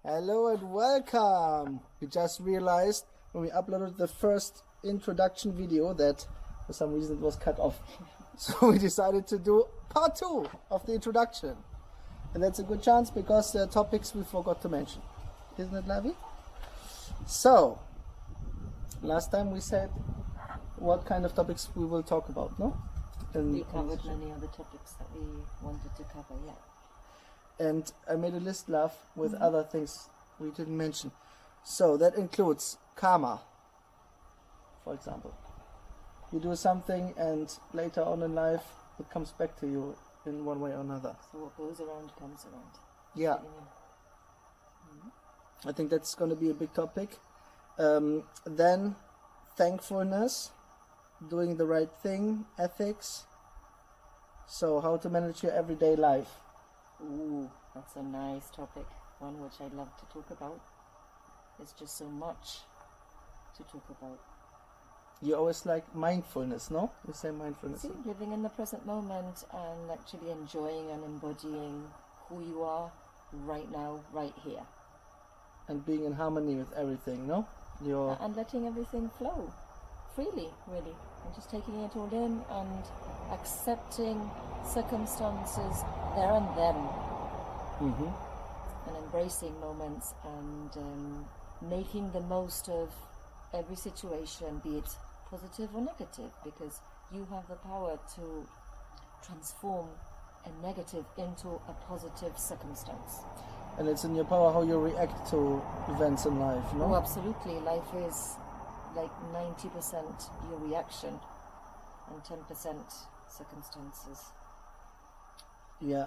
Hello and welcome! We just realized when we uploaded the first introduction video that for some reason it was cut off. So we decided to do part 2 of the introduction. And that's a good chance because there are topics we forgot to mention. Isn't it, Lavi? So, last time we said what kind of topics we will talk about, no? We covered many other topics that we wanted to cover, yeah. And I made a list, love, with other things we didn't mention. So that includes karma, for example. You do something and later on in life it comes back to you in one way or another. So what goes around comes around. Yeah. I think that's going to be a big topic. Then thankfulness, doing the right thing, ethics. So how to manage your everyday life. Ooh, that's a nice topic. One which I'd love to talk about. There's just so much to talk about. You always like mindfulness, no? You say mindfulness. See, living in the present moment and actually enjoying and embodying who you are right now, right here. And being in harmony with everything, no? And letting everything flow freely, really. And just taking it all in and accepting circumstances there and then. And embracing moments and making the most of every situation, be it positive or negative, because you have the power to transform a negative into a positive circumstance. And it's in your power how you react to events in life, no? Oh, absolutely. Life is like 90% your reaction and 10% circumstances. Yeah.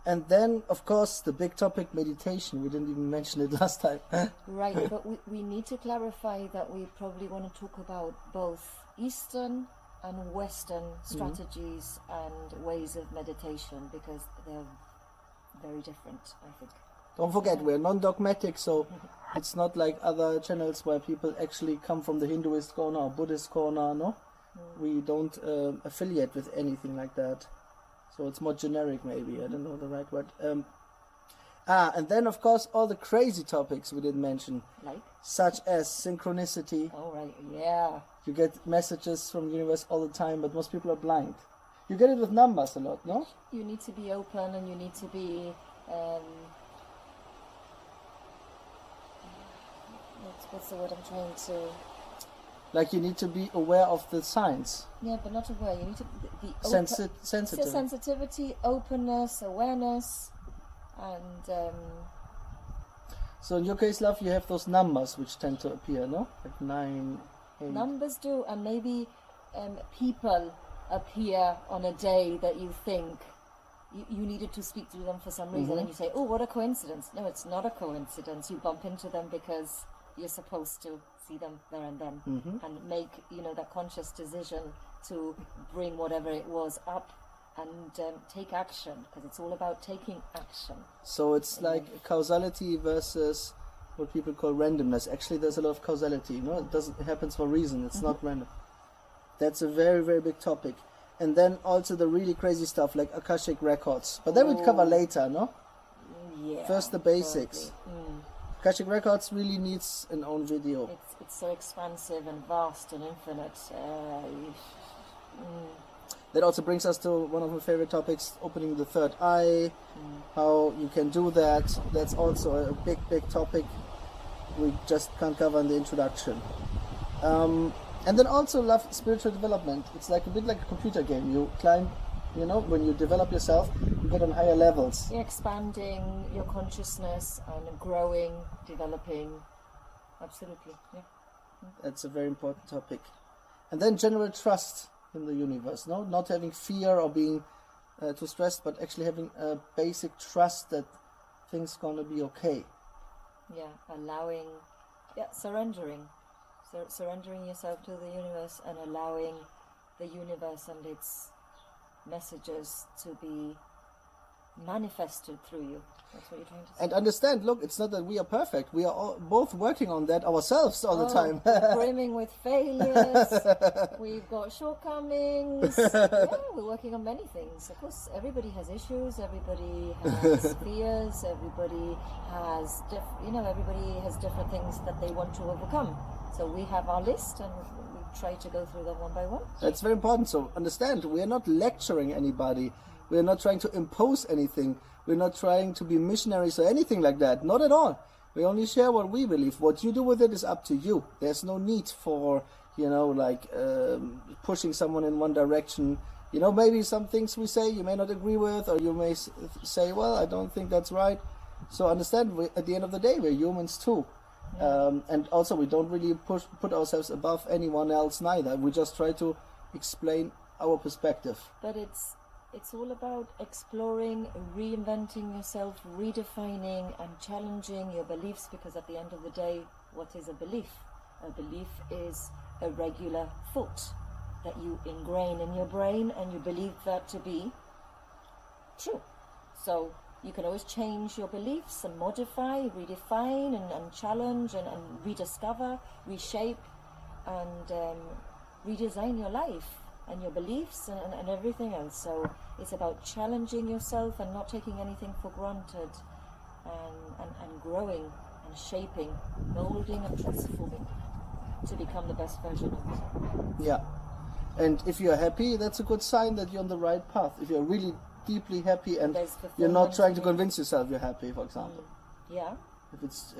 And then, of course, the big topic, meditation. We didn't even mention it last time. Right, but we need to clarify that we probably want to talk about both Eastern and Western strategies and ways of meditation, because they're very different, I think. Don't forget, we're non-dogmatic, so it's not like other channels where people actually come from the Hinduist corner or Buddhist corner, no? We don't affiliate with anything like that. So it's more generic, maybe. I don't know the right word. And then, of course, all the crazy topics we didn't mention. Like? Such as synchronicity. Oh, right, yeah. You get messages from the universe all the time, but most people are blind. You get it with numbers a lot, no? You need to be open and you need to be... what's the word I'm trying to... Like you need to be aware of the signs. Yeah, but not aware. You need to be Sensitive. Sensitivity, openness, awareness, and... So in your case, love, you have those numbers which tend to appear, no? Like 9, 8. Numbers do, and maybe people appear on a day that you think you needed to speak to them for some reason, and you say, oh, what a coincidence. No, it's not a coincidence. You bump into them because you're supposed to see them there and then, and make, that conscious decision to bring whatever it was up and take action, because it's all about taking action. So it's like causality versus what people call randomness. Actually, there's a lot of causality, it happens for a reason. It's not random. That's a very, very big topic. And then also the really crazy stuff like Akashic records. But that we'll cover later, no? Yeah. First the basics. Akashic records really needs an own video. It's so expansive and vast and infinite. That also brings us to one of my favorite topics, opening the third eye, how you can do that. That's also a big, big topic we just can't cover in the introduction. And then also love spiritual development. It's like a bit like a computer game. You climb, when you develop yourself, you get on higher levels. You're expanding your consciousness and growing, developing. Absolutely, yeah. That's a very important topic. And then general trust in the universe, no? Not having fear or being too stressed, but actually having a basic trust that things gonna be okay. Yeah, surrendering. Surrendering yourself to the universe and allowing the universe and its messages to be manifested through you. That's what you're trying to say. And understand, look, it's not that we are perfect. We are all, both working on that ourselves all the time. Brimming with failures. We've got shortcomings. Yeah, we're working on many things. Of course, everybody has issues. Everybody has fears. Everybody has, everybody has different things that they want to overcome. So we have our list, and we try to go through them one by one. That's very important. So understand, we are not lecturing anybody. We are not trying to impose anything. We're not trying to be missionaries or anything like that. Not at all. We only share what we believe. What you do with it is up to you. There's no need for, pushing someone in one direction. Maybe some things we say you may not agree with, or you may say, well, I don't think that's right. So understand, at the end of the day, we're humans too. And also, we don't really put ourselves above anyone else neither. We just try to explain our perspective. But it's all about exploring, reinventing yourself, redefining and challenging your beliefs, because at the end of the day, what is a belief? A belief is a regular thought that you ingrain in your brain, and you believe that to be true. So you can always change your beliefs and modify, redefine and challenge and rediscover, reshape and redesign your life and your beliefs and everything else. So it's about challenging yourself and not taking anything for granted, and growing and shaping, molding and transforming to become the best version of yourself. Yeah. And if you're happy, that's a good sign that you're on the right path. If you're really deeply happy and you're not trying to convince yourself you're happy, for example. Yeah. If it's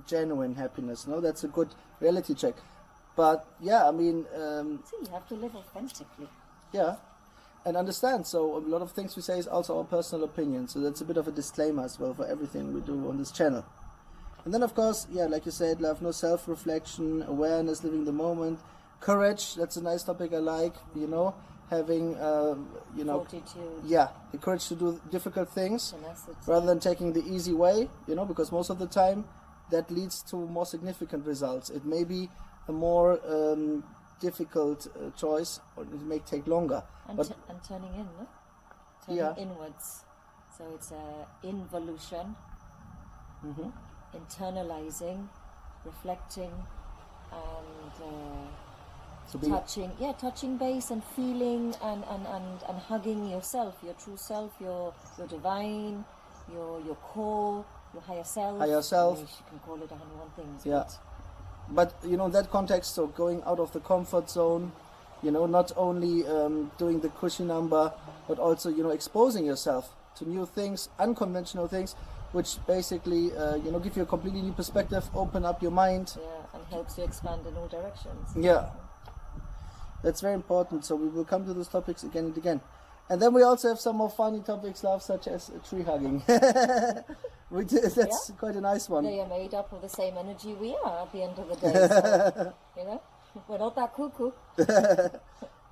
genuine happiness, that's a good reality check. But yeah, I mean... so you have to live authentically. Yeah, and understand. So a lot of things we say is also our personal opinion. So that's a bit of a disclaimer as well for everything we do on this channel. And then of course, yeah, like you said, love, no self-reflection, awareness, living the moment, courage. That's a nice topic I like. Having fortitude. Yeah, the courage to do difficult things Tenacity. rather than taking the easy way. Because most of the time that leads to more significant results. It may be a more difficult choice, or it may take longer. And turning in, no? Turning inwards. So it's involution, internalizing, reflecting, and touching base and feeling and hugging yourself, your true self, your divine, your core, your higher self. Higher self. I mean, you can call it 101 things. Yeah. But in that context, so going out of the comfort zone, not only doing the cushy number, but also exposing yourself to new things, unconventional things, which basically give you a completely new perspective, open up your mind. Yeah, and helps you expand in all directions. Yeah, that's very important. So we will come to those topics again and again. And then we also have some more funny topics, love, such as tree hugging. That's quite a nice one. They are made up of the same energy we are at the end of the day. So, we're not that cuckoo.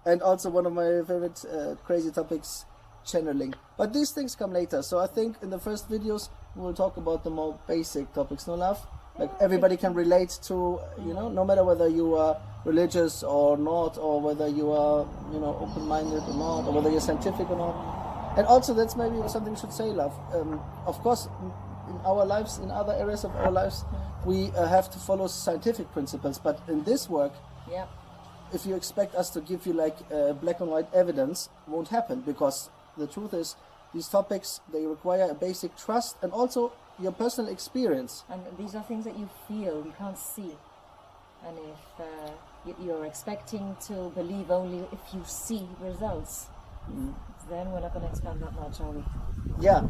And also one of my favorite crazy topics, channeling. But these things come later. So I think in the first videos we'll talk about the more basic topics, no love? Like everybody can relate to, no matter whether you are religious or not, or whether you are, open-minded or not, or whether you're scientific or not. And also that's maybe something we should say, love. Of course, in our lives, in other areas of our lives, we have to follow scientific principles. But in this work, if you expect us to give you black and white evidence, it won't happen, because the truth is, these topics, they require a basic trust and also your personal experience. And these are things that you feel, you can't see. And if you're expecting to believe only if you see results, then we're not going to expand that much, are we? Yeah.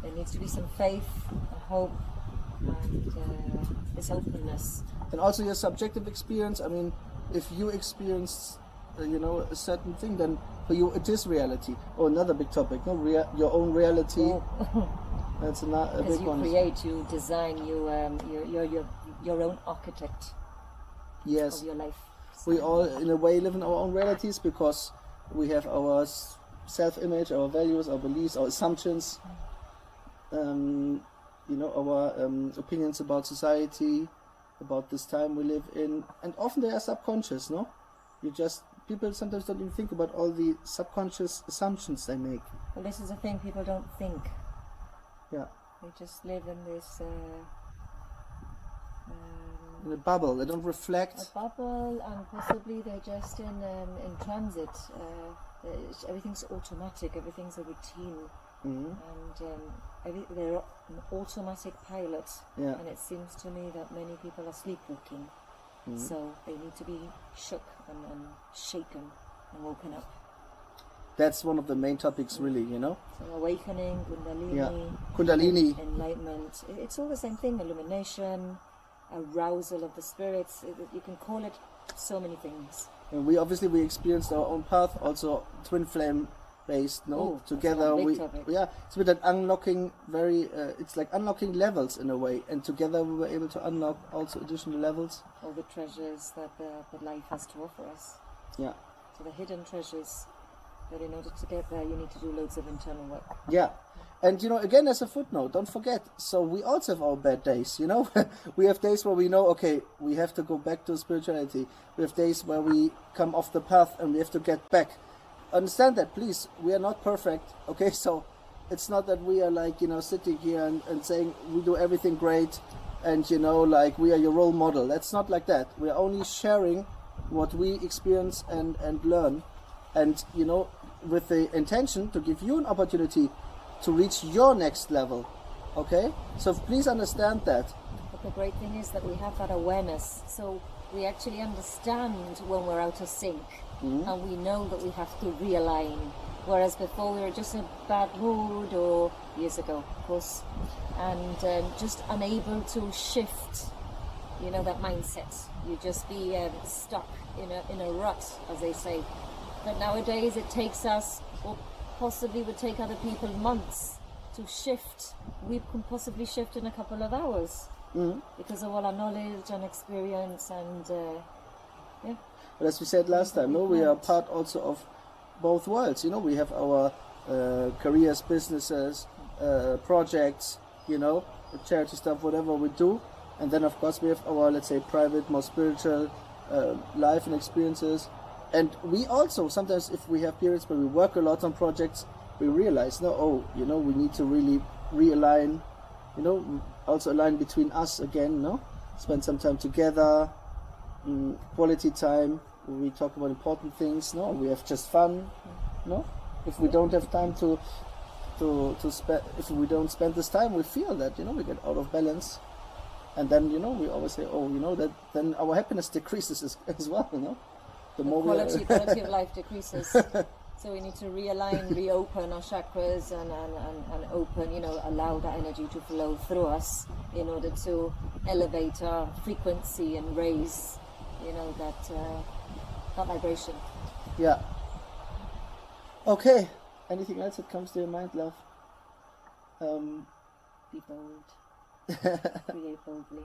There needs to be some faith and hope and this openness. And also your subjective experience. I mean, if you experience, a certain thing, then for you it is reality. Or another big topic, your own reality. That's a big one. As you create, you design, you're your own architect. Yes. Of your life. We all, in a way, live in our own realities because we have our self-image, our values, our beliefs, our assumptions, our opinions about society, about this time we live in, and often they are subconscious, no? People sometimes don't even think about all the subconscious assumptions they make. Well, this is the thing, people don't think. Yeah. They just live in this In a bubble, they don't reflect. a bubble, and possibly they're just in transit. Everything's automatic, everything's a routine, Mhm. and they're an automatic pilot. Yeah. And it seems to me that many people are sleepwalking, so they need to be shook and shaken and woken up. That's one of the main topics, really, you know. So awakening, Kundalini, Yeah. Kundalini. enlightenment. It's all the same thing. Illumination, arousal of the spirits. You can call it so many things. And we experienced our own path, also twin flame based. No, Oh, that's together a big we topic. it's with that unlocking it's like unlocking levels in a way, and together we were able to unlock also additional levels. All the treasures that life has to offer us. Yeah, So the hidden treasures. But in order to get there, you need to do loads of internal work. yeah. And you know, again, as a footnote, don't forget. So we also have our bad days. You know, we have days where we know, okay, we have to go back to spirituality. We have days where we come off the path and we have to get back. Understand that, please. We are not perfect. Okay, so it's not that we are like, you know, sitting here and saying we do everything great, and you know, like we are your role model. That's not like that. We are only sharing what we experience and learn, and you know, with the intention to give you an opportunity to reach your next level. Okay, so please understand that. But the great thing is that we have that awareness. So we actually understand when we're out of sync. And we know that we have to realign. Whereas before we were just in a bad mood, or years ago, of course, and just unable to shift, you know, that mindset. You just be stuck in a rut, as they say. But nowadays it takes us, or possibly would take other people months to shift. We can possibly shift in a couple of hours because of all our knowledge and experience, and yeah. But as we said last time, no, we are part also of both worlds. You know, we have our careers, businesses, projects, you know, charity stuff, whatever we do. And then, of course, we have our, let's say, private, more spiritual life and experiences. And we also, sometimes if we have periods where we work a lot on projects, we realize, no, oh, you know, we need to really realign, you know, also align between us again, no? Spend some time together, quality time. We talk about important things, no? We have just fun, no? If we don't have time to spend, if we don't spend this time, we feel that, you know, we get out of balance. And then, you know, we always say, oh, you know, that then our happiness decreases as well, you know? The more quality of life decreases. So we need to realign, reopen our chakras and open, you know, allow that energy to flow through us in order to elevate our frequency and raise, you know, that vibration. Yeah. Okay. Anything else that comes to your mind, love? Be bold. Create boldly.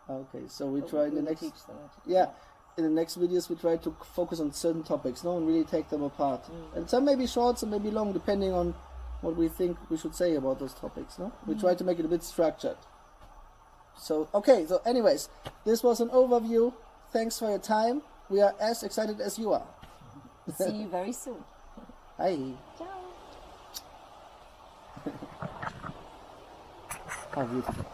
Okay, so we But try in the will next... teach them how to do Yeah. that. In the next videos, we try to focus on certain topics, no, and really take them apart. And some may be short, some may be long, depending on what we think we should say about those topics, no? We try to make it a bit structured. So, okay, so anyways, this was an overview. Thanks for your time. We are as excited as you are. See you very soon. Hi. Ciao. How beautiful.